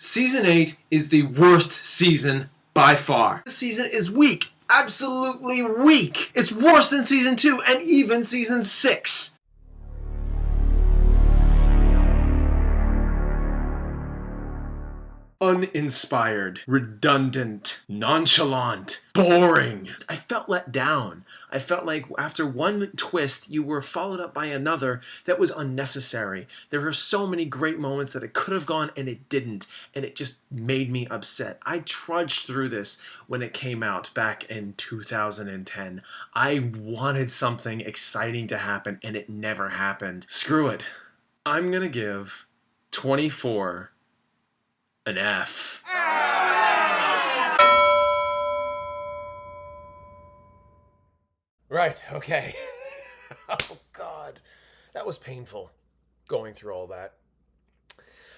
Season 8 is the worst season by far. This season is weak. Absolutely weak. It's worse than Season 2 and even Season 6. Uninspired, redundant, nonchalant, boring. I felt let down. I felt like after one twist, you were followed up by another that was unnecessary. There were so many great moments that it could have gone and it didn't, and it just made me upset. I trudged through this when it came out back in 2010. I wanted something exciting to happen, and it never happened. Screw it. I'm gonna give 24 an F. Right, okay. Oh, God. That was painful, going through all that.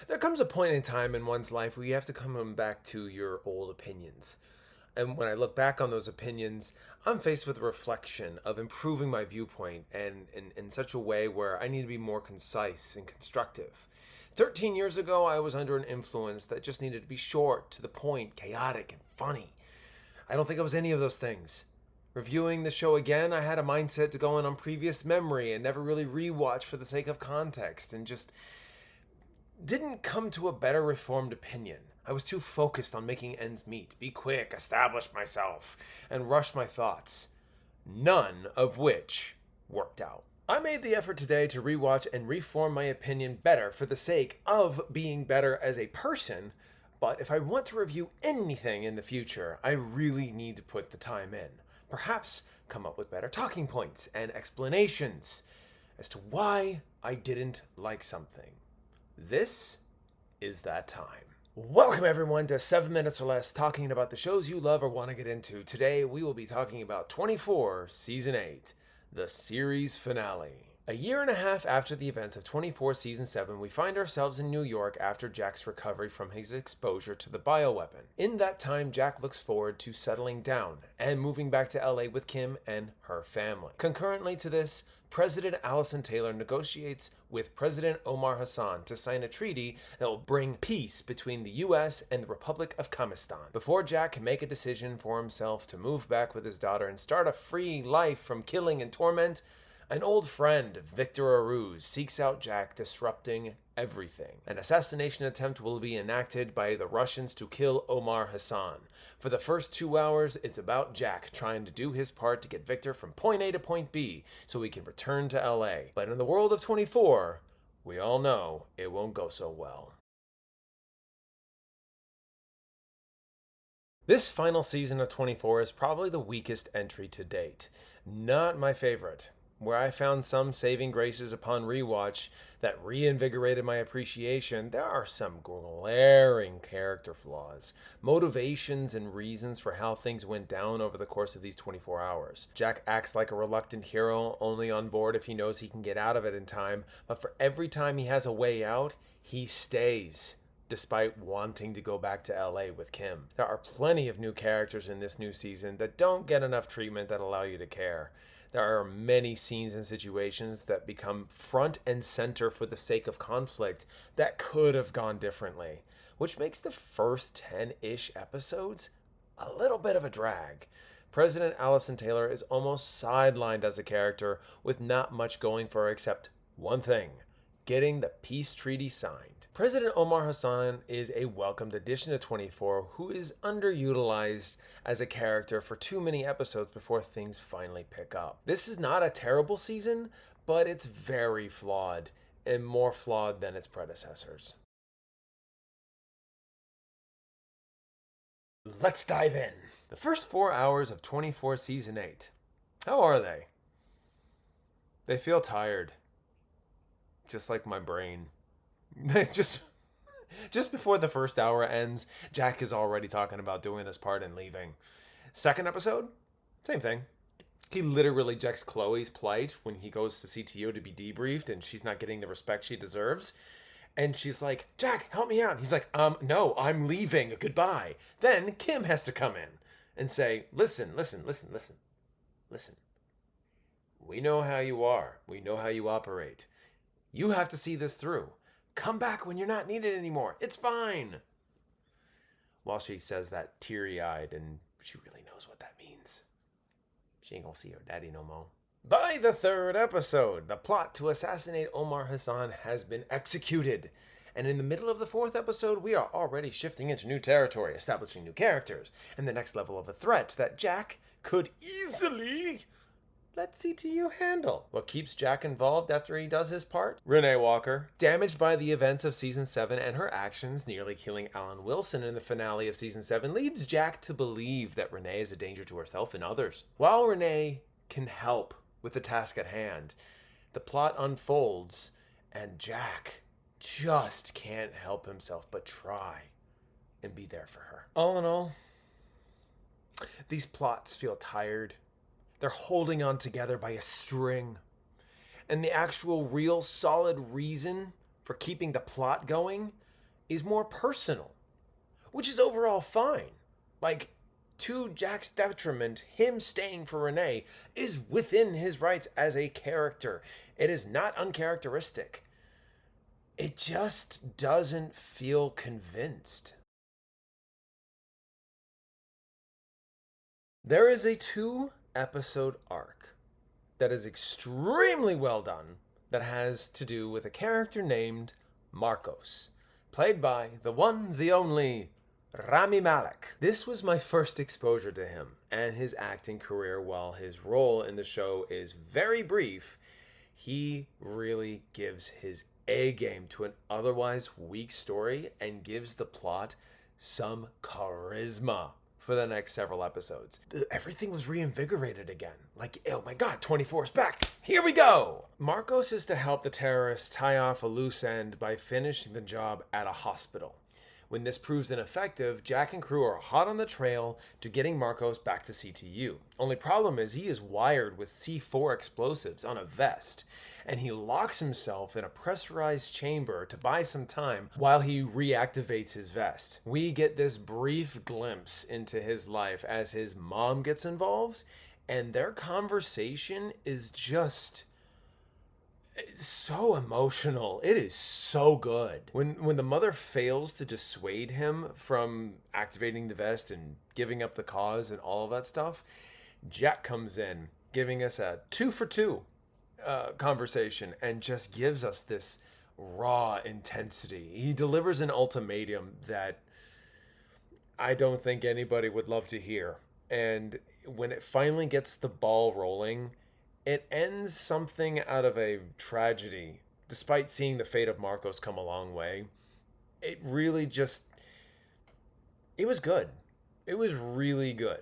There comes a point in time in one's life where you have to come back to your old opinions. And when I look back on those opinions, I'm faced with a reflection of improving my viewpoint and in such a way where I need to be more concise and constructive. 13 years ago, I was under an influence that just needed to be short, to the point, chaotic, and funny. I don't think I was any of those things. Reviewing the show again, I had a mindset to go on previous memory and never really rewatch for the sake of context, and just didn't come to a better reformed opinion. I was too focused on making ends meet, be quick, establish myself, and rush my thoughts. None of which worked out. I made the effort today to rewatch and reform my opinion better for the sake of being better as a person, but if I want to review anything in the future, I really need to put the time in. Perhaps come up with better talking points and explanations as to why I didn't like something. This is that time. Welcome everyone to 7 Minutes or Less, talking about the shows you love or want to get into. Today we will be talking about 24 Season 8, the series finale. A year and a half after the events of 24 Season 7, we find ourselves in New York after Jack's recovery from his exposure to the bioweapon. In that time, Jack looks forward to settling down and moving back to LA with Kim and her family. Concurrently to this, President Allison Taylor negotiates with President Omar Hassan to sign a treaty that will bring peace between the US and the Republic of Kamistan. Before Jack can make a decision for himself to move back with his daughter and start a free life from killing and torment, an old friend, Victor Aruz, seeks out Jack, disrupting everything. An assassination attempt will be enacted by the Russians to kill Omar Hassan. For the first 2 hours, it's about Jack trying to do his part to get Victor from point A to point B so he can return to LA. But in the world of 24, we all know it won't go so well. This final season of 24 is probably the weakest entry to date. Not my favorite. Where I found some saving graces upon rewatch that reinvigorated my appreciation, there are some glaring character flaws, motivations, and reasons for how things went down over the course of these 24 hours. Jack acts like a reluctant hero, only on board if he knows he can get out of it in time, but for every time he has a way out, he stays, despite wanting to go back to LA with Kim. There are plenty of new characters in this new season that don't get enough treatment that allow you to care. There are many scenes and situations that become front and center for the sake of conflict that could have gone differently, which makes the first 10-ish episodes a little bit of a drag. President Allison Taylor is almost sidelined as a character with not much going for her except one thing: getting the peace treaty signed. President Omar Hassan is a welcomed addition to 24 who is underutilized as a character for too many episodes before things finally pick up. This is not a terrible season, but it's very flawed, and more flawed than its predecessors. Let's dive in. The first 4 hours of 24 Season 8. How are they? They feel tired. Just like my brain. Just before the first hour ends, Jack is already talking about doing his part and leaving. Second episode, same thing. He literally rejects Chloe's plight when he goes to CTO to be debriefed and she's not getting the respect she deserves. And she's like, Jack, help me out. He's like, no, I'm leaving. Goodbye. Then Kim has to come in and say, listen. We know how you are. We know how you operate. You have to see this through. Come back when you're not needed anymore. It's fine. while she says that teary-eyed, and she really knows what that means. She ain't gonna see her daddy no more. By the third episode, the plot to assassinate Omar Hassan has been executed. And in the middle of the fourth episode, we are already shifting into new territory, establishing new characters, and the next level of a threat that Jack could easily let CTU handle. What keeps Jack involved after he does his part? Renee Walker, damaged by the events of Season 7 and her actions, nearly killing Alan Wilson in the finale of Season 7, leads Jack to believe that Renee is a danger to herself and others. While Renee can help with the task at hand, the plot unfolds, and Jack just can't help himself but try and be there for her. All in all, these plots feel tired. They're holding on together by a string. And the actual real solid reason for keeping the plot going is more personal, which is overall fine. Like, to Jack's detriment, him staying for Renee is within his rights as a character. It is not uncharacteristic. It just doesn't feel convinced. There is a 2-episode arc that is extremely well done that has to do with a character named Marcos, played by the one, the only, Rami Malek. This was my first exposure to him and his acting career. While his role in the show is very brief, he really gives his A-game to an otherwise weak story and gives the plot some charisma for the next several episodes. Everything was reinvigorated again. Like, oh my god, 24 is back. Here we go. Marcos is to help the terrorists tie off a loose end by finishing the job at a hospital. When this proves ineffective, Jack and crew are hot on the trail to getting Marcos back to CTU. Only problem is he is wired with C4 explosives on a vest, and he locks himself in a pressurized chamber to buy some time while he reactivates his vest. We get this brief glimpse into his life as his mom gets involved, and their conversation is just so emotional. It is so good. When the mother fails to dissuade him from activating the vest and giving up the cause and all of that stuff, Jack comes in, giving us a 2-for-2 conversation and just gives us this raw intensity. He delivers an ultimatum that I don't think anybody would love to hear. And when it finally gets the ball rolling, it ends something out of a tragedy. Despite seeing the fate of Marcos come a long way, it really just, it was good. It was really good.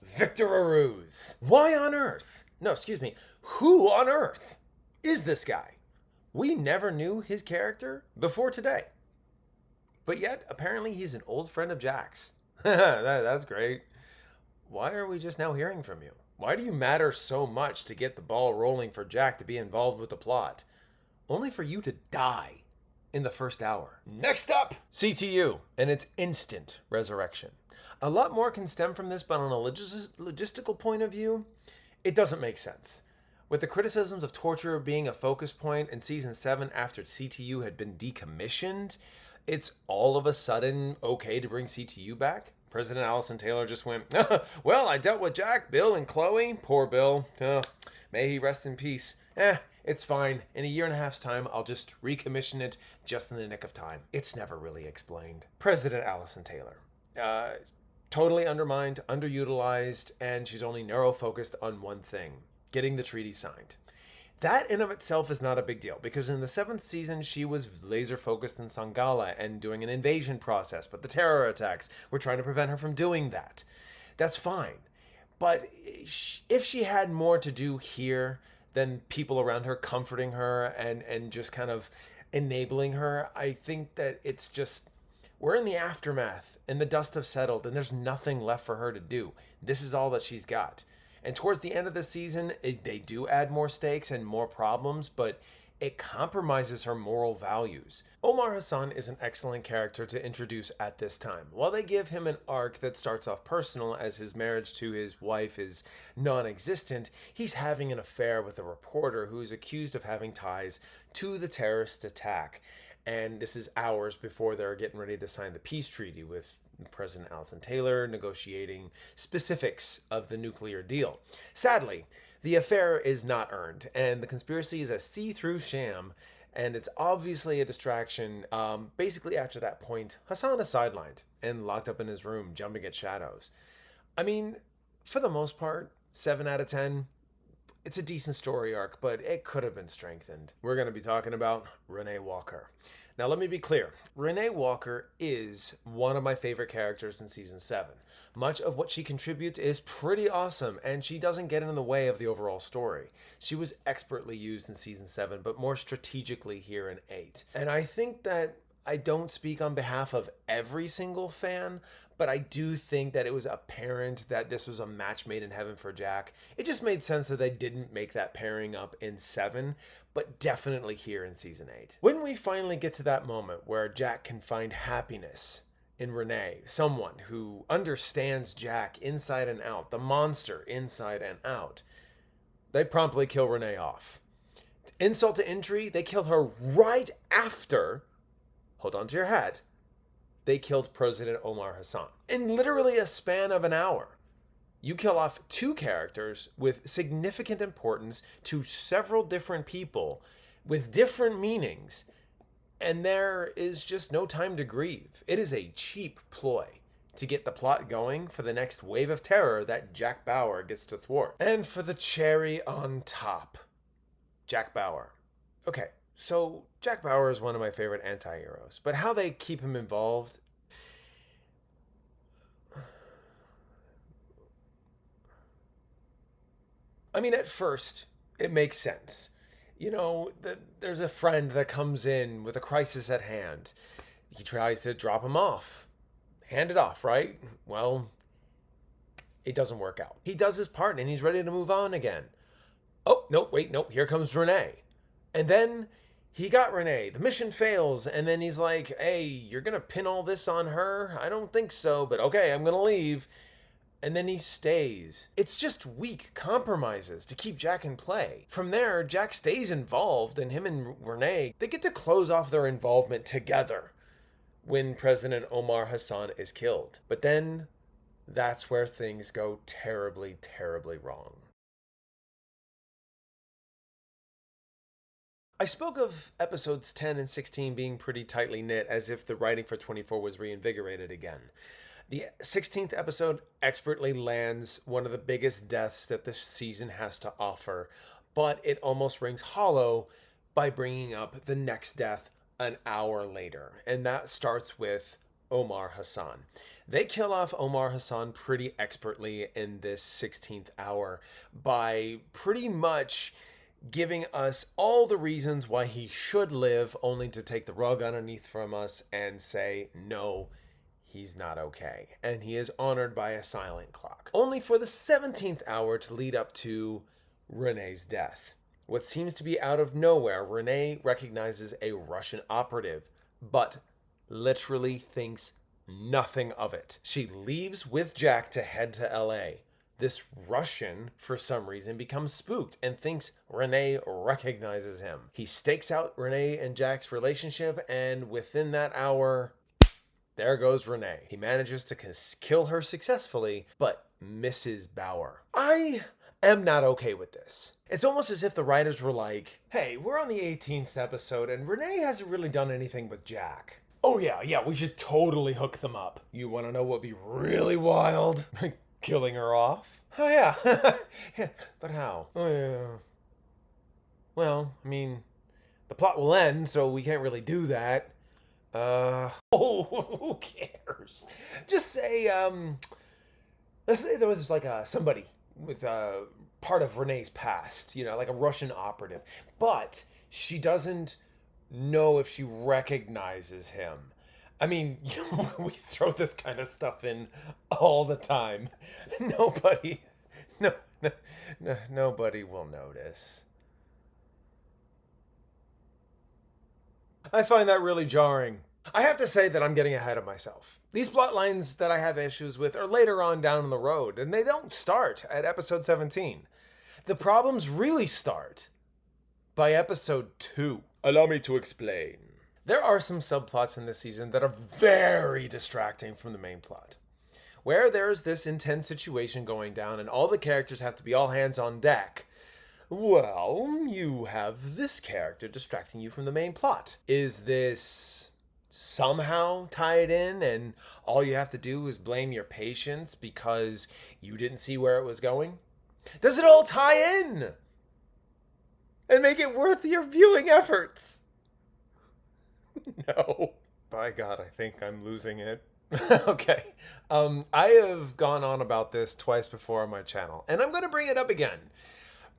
Victor Aruz. Why on earth? No, excuse me. Who on earth is this guy? We never knew his character before today. But yet, apparently he's an old friend of Jack's. That's great. Why are we just now hearing from you? Why do you matter so much to get the ball rolling for Jack to be involved with the plot, only for you to die in the first hour? Next up, CTU and its instant resurrection. A lot more can stem from this, but on a logistical point of view, it doesn't make sense. With the criticisms of torture being a focus point in Season 7 after CTU had been decommissioned, it's all of a sudden okay to bring CTU back? President Allison Taylor just went, well, I dealt with Jack, Bill, and Chloe. Poor Bill. May he rest in peace. It's fine. In a 1.5 years' time, I'll just recommission it just in the nick of time. It's never really explained. President Allison Taylor. Totally undermined, underutilized, and she's only narrow-focused on one thing, getting the treaty signed. That in of itself is not a big deal, because in the 7th season, she was laser-focused in Sangala and doing an invasion process, but the terror attacks were trying to prevent her from doing that. That's fine. But if she had more to do here than people around her comforting her and just kind of enabling her, I think that it's just, we're in the aftermath, and the dust have settled, and there's nothing left for her to do. This is all that she's got. And towards the end of the season, they do add more stakes and more problems, but it compromises her moral values. Omar Hassan is an excellent character to introduce at this time. While they give him an arc that starts off personal as his marriage to his wife is non-existent, he's having an affair with a reporter who is accused of having ties to the terrorist attack. And this is hours before they're getting ready to sign the peace treaty with President Allison Taylor, negotiating specifics of the nuclear deal. Sadly, the affair is not earned, and the conspiracy is a see-through sham, and it's obviously a distraction. Basically, after that point, Hassan is sidelined and locked up in his room, jumping at shadows. I mean, for the most part, 7 out of 10. It's a decent story arc, but it could have been strengthened. We're going to be talking about Renee Walker. Now, let me be clear. Renee Walker is one of my favorite characters in Season 7. Much of what she contributes is pretty awesome, and she doesn't get in the way of the overall story. She was expertly used in Season 7, but more strategically here in 8. And I think that I don't speak on behalf of every single fan, but I do think that it was apparent that this was a match made in heaven for Jack. It just made sense that they didn't make that pairing up in 7, but definitely here in Season 8. When we finally get to that moment where Jack can find happiness in Renee, someone who understands Jack inside and out, the monster inside and out, they promptly kill Renee off. Insult to injury, they kill her right after, hold on to your hat, they killed President Omar Hassan. In literally a span of an hour, you kill off 2 characters with significant importance to several different people with different meanings, and there is just no time to grieve. It is a cheap ploy to get the plot going for the next wave of terror that Jack Bauer gets to thwart. And for the cherry on top, Jack Bauer. Okay, so Jack Bauer is one of my favorite anti-heroes, but how they keep him involved... I mean, at first, it makes sense. You know, there's a friend that comes in with a crisis at hand. He tries to drop him off. Hand it off, right? Well, it doesn't work out. He does his part and he's ready to move on again. Oh, no, wait, no, here comes Renee. And then he got Renee. The mission fails, and then he's like, hey, you're going to pin all this on her? I don't think so, but okay, I'm going to leave. And then he stays. It's just weak compromises to keep Jack in play. From there, Jack stays involved, and him and Renee, they get to close off their involvement together when President Omar Hassan is killed. But then, that's where things go terribly, terribly wrong. I spoke of episodes 10 and 16 being pretty tightly knit, as if the writing for 24 was reinvigorated again. The 16th episode expertly lands one of the biggest deaths that this season has to offer, but it almost rings hollow by bringing up the next death an hour later, and that starts with Omar Hassan. They kill off Omar Hassan pretty expertly in this 16th hour by pretty much giving us all the reasons why he should live, only to take the rug underneath from us and say, no, he's not okay. And he is honored by a silent clock. Only for the 17th hour to lead up to Renee's death. What seems to be out of nowhere, Renee recognizes a Russian operative, but literally thinks nothing of it. She leaves with Jack to head to LA. This Russian, for some reason, becomes spooked and thinks Renee recognizes him. He stakes out Renee and Jack's relationship, and within that hour, there goes Renee. He manages to kill her successfully, but misses Bauer. I am not okay with this. It's almost as if the writers were like, hey, we're on the 18th episode, and Renee hasn't really done anything with Jack. Oh yeah, we should totally hook them up. You want to know what would be really wild? Killing her off? Oh yeah. Yeah, but how? Oh yeah. Well, I mean, the plot will end, so we can't really do that. Who cares? Just say, let's say there was like somebody with part of Renee's past, you know, like a Russian operative, but she doesn't know if she recognizes him. I mean, you know, we throw this kind of stuff in all the time. Nobody will notice. I find that really jarring. I have to say that I'm getting ahead of myself. These plot lines that I have issues with are later on down the road, and they don't start at episode 17. The problems really start by episode 2. Allow me to explain. There are some subplots in this season that are very distracting from the main plot, where there's this intense situation going down and all the characters have to be all hands on deck. Well, you have this character distracting you from the main plot. Is this somehow tied in and all you have to do is blame your patience because you didn't see where it was going? Does it all tie in and make it worth your viewing efforts? No. By God, I think I'm losing it. Okay. I have gone on about this twice before on my channel, and I'm going to bring it up again.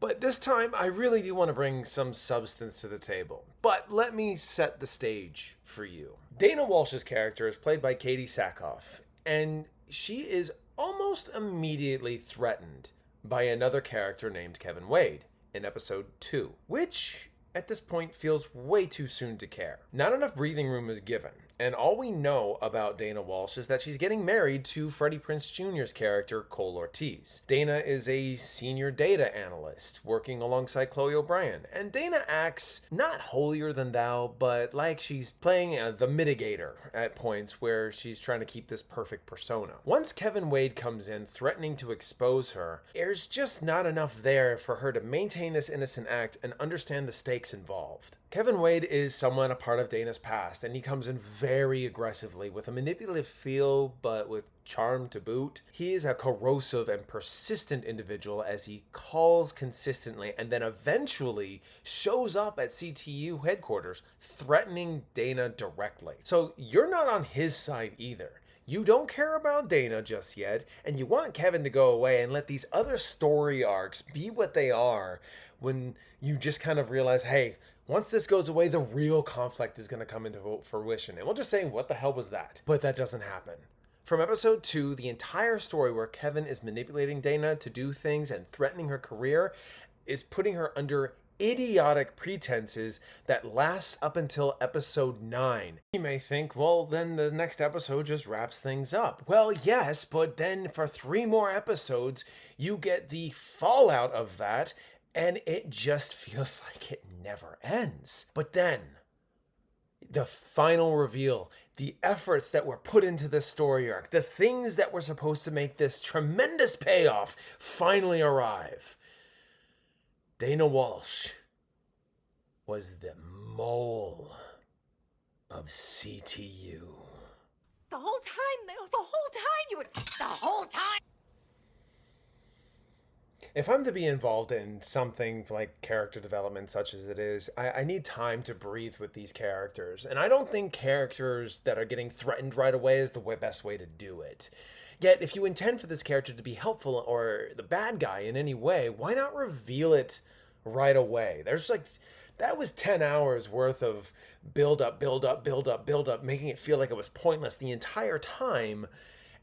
But this time, I really do want to bring some substance to the table. But let me set the stage for you. Dana Walsh's character is played by Katie Sackhoff, and she is almost immediately threatened by another character named Kevin Wade in episode 2, which at this point feels way too soon to care. Not enough breathing room is given, and all we know about Dana Walsh is that she's getting married to Freddie Prinze Jr.'s character, Cole Ortiz. Dana is a senior data analyst working alongside Chloe O'Brien, and Dana acts not holier than thou, but like she's playing the mitigator at points where she's trying to keep this perfect persona. Once Kevin Wade comes in threatening to expose her, there's just not enough there for her to maintain this innocent act and understand the stakes involved. Kevin Wade is someone a part of Dana's past, and he comes in very aggressively with a manipulative feel, but with charm to boot. He is a corrosive and persistent individual as he calls consistently and then eventually shows up at CTU headquarters threatening Dana directly. So you're not on his side either. You don't care about Dana just yet, and you want Kevin to go away and let these other story arcs be what they are when you just kind of realize, hey, once this goes away, the real conflict is going to come into fruition. And we'll just say, what the hell was that? But that doesn't happen. From episode 2, the entire story where Kevin is manipulating Dana to do things and threatening her career is putting her under idiotic pretenses that last up until episode 9. You may think, well, then the next episode just wraps things up. Well, yes, but then for 3 more episodes, you get the fallout of that, and it just feels like it never ends. But then, the final reveal, the efforts that were put into this story arc, the things that were supposed to make this tremendous payoff finally arrive. Dana Walsh was the mole of CTU. The whole time, you would... The whole time! If I'm to be involved in something like character development such as it is, I need time to breathe with these characters. And I don't think characters that are getting threatened right away is the best way to do it. Yet, if you intend for this character to be helpful or the bad guy in any way, why not reveal it right away? There's like... That was 10 hours worth of build up, making it feel like it was pointless the entire time,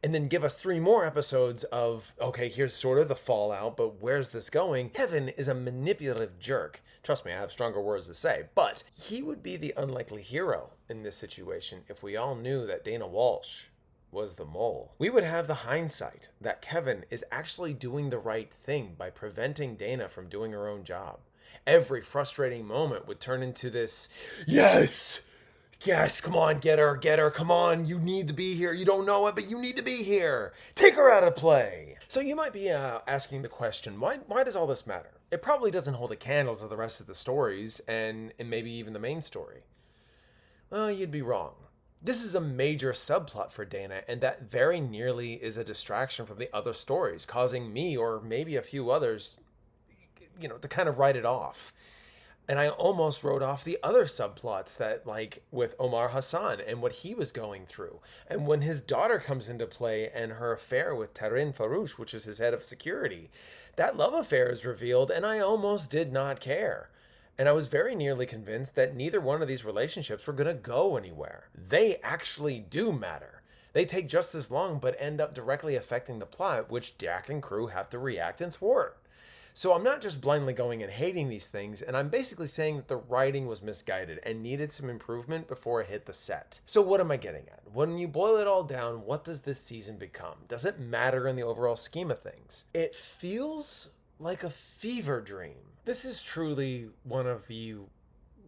and then give us 3 more episodes of, okay, here's sort of the fallout, but where's this going? Kevin is a manipulative jerk. Trust me, I have stronger words to say, but he would be the unlikely hero in this situation if we all knew that Dana Walsh was the mole. We would have the hindsight that Kevin is actually doing the right thing by preventing Dana from doing her own job. Every frustrating moment would turn into this, yes, come on, get her, come on, you need to be here, you don't know it, but you need to be here, take her out of play. So you might be asking the question, why does all this matter? It probably doesn't hold a candle to the rest of the stories, and maybe even the main story. Well, you'd be wrong. This is a major subplot for Dana, and that very nearly is a distraction from the other stories, causing me, or maybe a few others, to kind of write it off. And I almost wrote off the other subplots that, like, with Omar Hassan and what he was going through. And when his daughter comes into play and her affair with Tarin Farouche, which is his head of security, that love affair is revealed, and I almost did not care. And I was very nearly convinced that neither one of these relationships were going to go anywhere. They actually do matter. They take just as long, but end up directly affecting the plot, which Dak and crew have to react and thwart. So I'm not just blindly going and hating these things, and I'm basically saying that the writing was misguided and needed some improvement before it hit the set. So what am I getting at? When you boil it all down, what does this season become? Does it matter in the overall scheme of things? It feels like a fever dream. This is truly one of the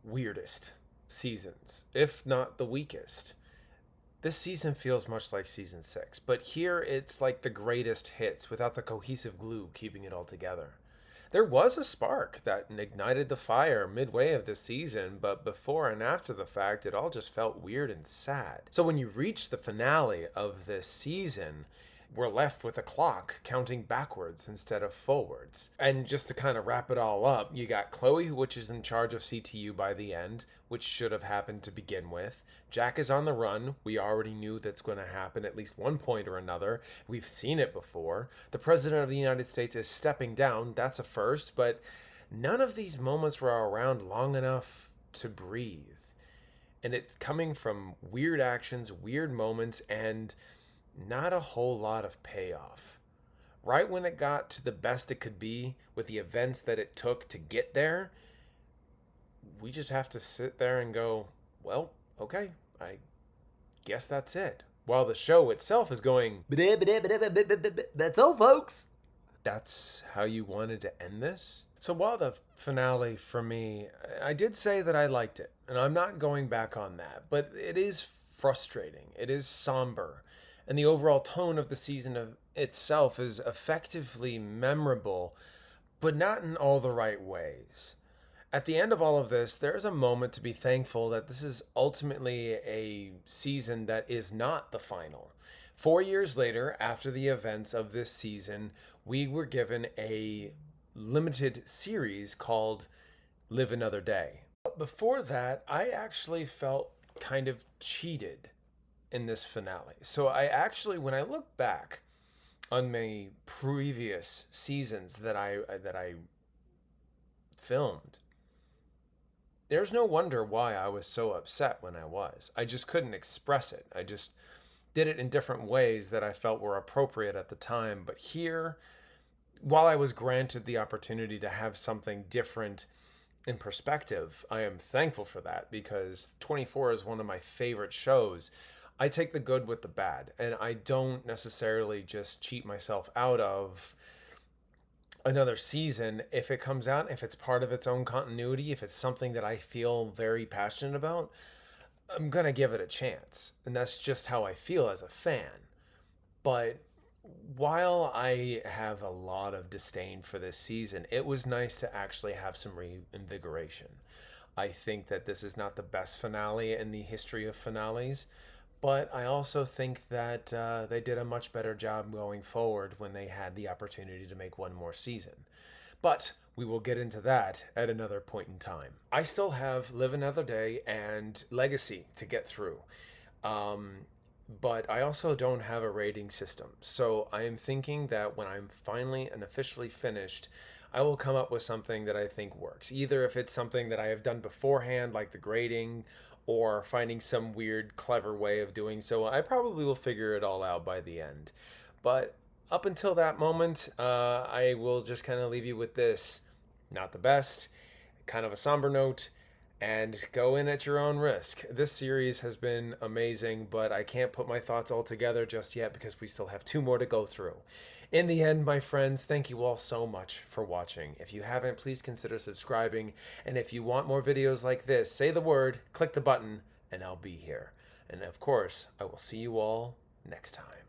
weirdest seasons, if not the weakest. This season feels much like season 6, but here it's like the greatest hits without the cohesive glue keeping it all together. There was a spark that ignited the fire midway of this season, but before and after the fact, it all just felt weird and sad. So when you reach the finale of this season, we're left with a clock counting backwards instead of forwards. And just to kind of wrap it all up, you got Chloe, which is in charge of CTU by the end, which should have happened to begin with. Jack is on the run. We already knew that's going to happen at least one point or another. We've seen it before. The President of the United States is stepping down. That's a first, but none of these moments were around long enough to breathe. And it's coming from weird actions, weird moments, and not a whole lot of payoff. Right when it got to the best it could be with the events that it took to get there, we just have to sit there and go, well, okay, I guess that's it. While the show itself is going, that's all, folks. That's how you wanted to end this? So while the finale for me, I did say that I liked it, and I'm not going back on that, but it is frustrating. It is somber. And the overall tone of the season itself is effectively memorable, but not in all the right ways. At the end of all of this, there is a moment to be thankful that this is ultimately a season that is not the final. 4 years later, after the events of this season, we were given a limited series called Live Another Day. But before that, I actually felt kind of cheated in this finale. So I actually, when I look back on my previous seasons that I filmed, there's no wonder why I was so upset when I was. I just couldn't express it. I just did it in different ways that I felt were appropriate at the time. But here, while I was granted the opportunity to have something different in perspective, I am thankful for that, because 24 is one of my favorite shows. I take the good with the bad, and I don't necessarily just cheat myself out of another season if it comes out, if it's part of its own continuity, if it's something that I feel very passionate about. I'm going to give it a chance, and that's just how I feel as a fan. But while I have a lot of disdain for this season, it was nice to actually have some reinvigoration. I think that this is not the best finale in the history of finales, but I also think that they did a much better job going forward when they had the opportunity to make one more season. But we will get into that at another point in time. I still have Live Another Day and Legacy to get through. But I also don't have a rating system. So I am thinking that when I'm finally and officially finished, I will come up with something that I think works. Either if it's something that I have done beforehand, like the grading, or finding some weird, clever way of doing so. I probably will figure it all out by the end. But up until that moment, I will just kind of leave you with this. Not the best, kind of a somber note, and go in at your own risk. This series has been amazing, but I can't put my thoughts all together just yet because we still have 2 more to go through. In the end, my friends, thank you all so much for watching. If you haven't, please consider subscribing. And if you want more videos like this, say the word, click the button, and I'll be here. And of course, I will see you all next time.